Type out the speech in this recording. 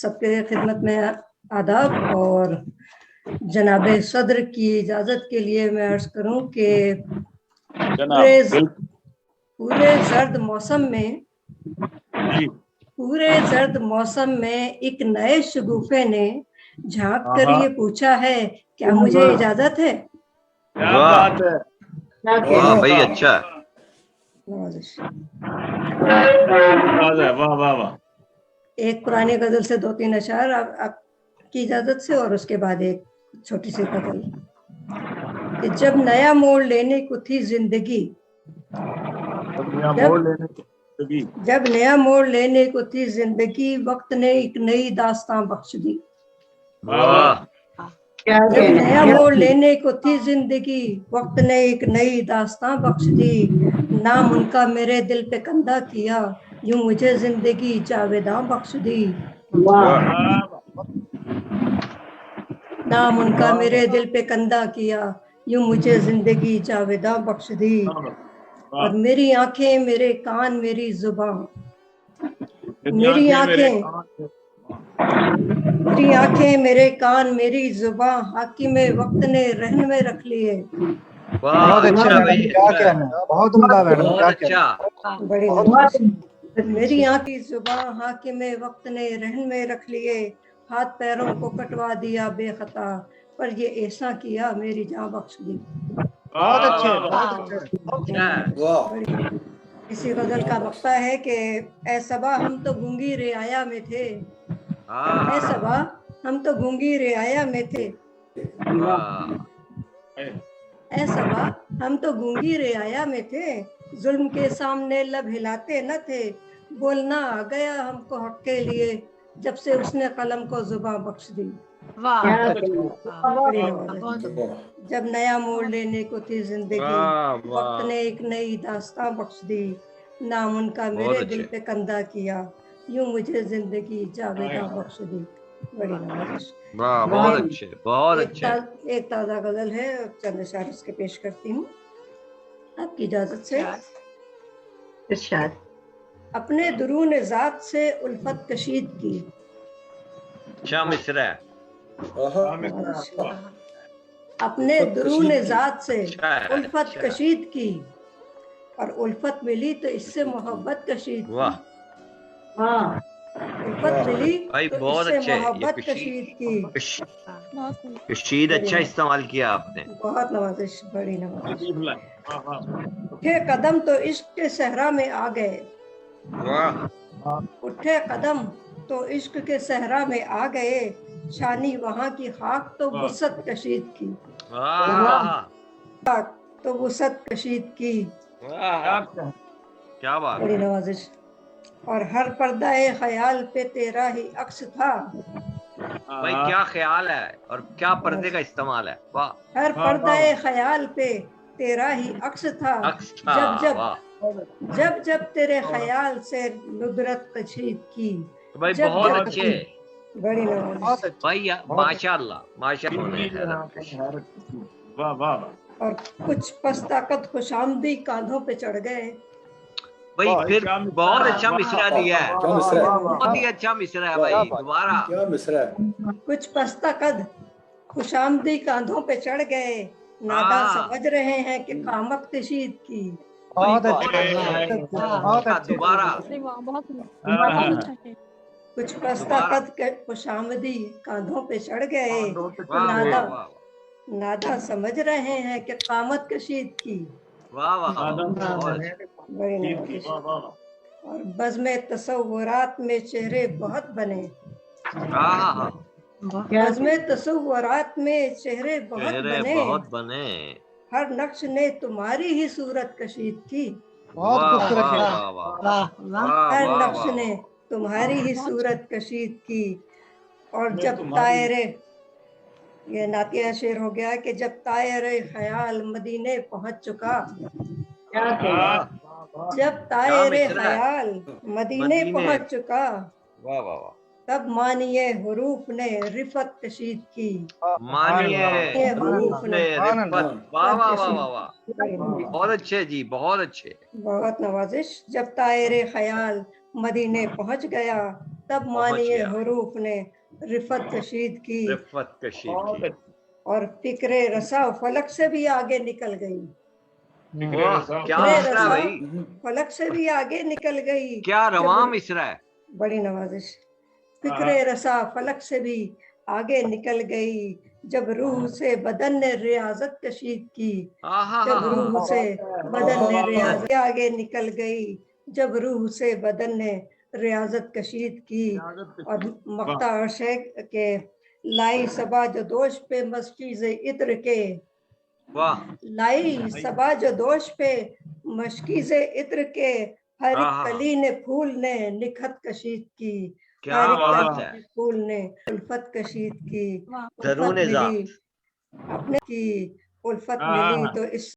सबके खिदमत में आदाब। और जनाब सदर की इजाज़त के लिए मैं अर्ज करूं कि पूरे जर्द मौसम में एक नए शगुफे ने झांक कर ये पूछा है, क्या मुझे इजाजत है? वाह भाई, अच्छा। वाह वाह वाह। एक पुरानी गजल से 2-3 अशार आपकी इजाजत से, और उसके बाद एक छोटी सी गजल कि जब नया मोड़ लेने को थी जिंदगी, जब नया मोड़ लेने को थी जिंदगी, वक्त ने एक नई दास्तां बख्श दी। जब नया मोड़ लेने को थी जिंदगी, वक्त ने एक नई दास्तां बख्श दी। नाम उनका मेरे दिल पे कंधा किया, यूं मुझे जिंदगी जावेदां बख्श दी। नाम उनका मेरे दिल पे कंधा किया, यूं मुझे जिंदगी जावेदां बख्श दी। और मेरी आंखें, मेरे कान, मेरी जुबान, मेरी आंखें, मेरे कान, मेरी जुबान, हाकिमे वक्त ने रहन में रख लिए। बहुत अच्छा भाई, बहुत उम्दा मैडम, बहुत अच्छा। बड़ी मेरी आंखें, जुबान, हाकिमे वक्त ने रहन में रख लिए। हाथ पैरों को कटवा दिया बेखता, पर ये ऐसा किया मेरी जान बख्श दी। बहुत अच्छे। इसी गजल का मक्ता है कि ऐ सबा हम तो गूंगी रियाया में थे, ऐ सबा हम तो गूंगी रियाया में थे, ऐ सबा हम तो गूंगी रियाया में थे, जुल्म के सामने लब हिलाते न थे। बोलना आ गया हमको हक के लिए, जब से उसने कलम को जुबां बख्श दी। जब नया मोड़ लेने को थी जिंदगी, वक्त ने एक नई दास्तां बख्श दी। नाम उनका मेरे दिल पे कंधा किया, यूं मुझे जिंदगी जावेदां बख्श दी। बड़ी नवाजिश। बहुत अच्छे, बहुत अच्छे। एक ताज़ा गजल है, चंद अशार इसके पेश करती हूँ आपकी इजाजत से। अपने दुरून ज़ात से उल्फत कशीद की। अच्छा मिसरा। अपने दुरून ज़ात से उल्फत कशीद की, और उल्फत मिली तो इससे मोहब्बत कशीद की। उल्फत मिली तो इससे मोहब्बत कशीद की। कशीद अच्छा इस्तेमाल किया आपने। बहुत नवाजिश, बड़ी नवाजिश। उठे कदम तो इश्क के सहरा में आ गए, उठे कदम तो इश्क के सहरा में आ गए। शानी वहाँ की खाक तो वुसत कशीद की, तो वुसत कशीद की। क्या बात, बड़ी नवाजिश। और हर पर्दाए ख्याल पे तेरा ही अक्स था। भाई क्या ख्याल है और क्या पर्दे का इस्तेमाल है। वाह। हर पर्दाए ख्याल पे तेरा ही अक्स था, जब जब तेरे ख्याल से नुदरत कशीद की। भाई बहुत अच्छे। बड़ी नवाजिश भाई माशाअल्लाह माशाअल्लाह। वाह वाह। और कुछ पस्ताकत खुशामदी कांधों पे चढ़ गए। भाई फिर बहुत अच्छा मिसरा दिया है, बहुत ही अच्छा मिसरा है भाई। दोबारा क्या मिसरा है। कुछ पस्ताकद खुशामदी कांधों पे चढ़ गए, नादा समझ रहे हैं कि कामत कशीद की। बहुत अच्छा, दोबारा। कुछ पस्ताकद खुशामदी कांधों पे चढ़ गए, नादा समझ रहे हैं कि कामत कशीद की। वाह वाह। और बज़्म तसव्वुरात में चेहरे बहुत बने, बज़्म तसव्वुरात में चेहरे बहुत बने। हर नक्श ने तुम्हारी ही सूरत कशीद की। हर नक्श ने तुम्हारी ही सूरत कशीद की। और जब तायरे, ये नातिया शेर हो गया कि जब तायरे ख्याल मदीने पहुंच चुका, जब तायरे ख्याल मदीने पहुंच चुका, तब मानिए हुरूफ ने रिफत कशीद की। मानिए हुरूफ ने रिफत। वाह वाह वाह वाह, बहुत अच्छे जी, बहुत अच्छे। बहुत नवाजिश। जब तायरे ख्याल मदीने पहुंच गया, तब मानिए हरूफ ने रिफत कशीद की, रिफत कशीद की। और फिक्रे रसा फलक से भी आगे निकल गई। वाह क्या फिक्रे मिसरा है रसा भाई, फलक से भी आगे निकल गई। क्या रवा मिसरा है। बड़ी नवाजिश। फिक्रे रसा फलक से भी आगे निकल गई, जब रूह से बदन ने रियाजत कशीद की। जब रूह से बदन ने रियाजत आगे निकल गई, जब रूह से बदन ने रियाजत कशीद की। और मक्ता अर्शे के लाई सबा जदोश पे मस्कीज़ इत्र के, वाह लाई सबा जदोश पे मस्कीज़ इत्र के, हर एक कली ने फूल ने निखत कशीद की। क्या बात है। फूल ने उल्फत कशीद की, दरूने उल्फत मिली अपने की, उल्फत मिली तो इस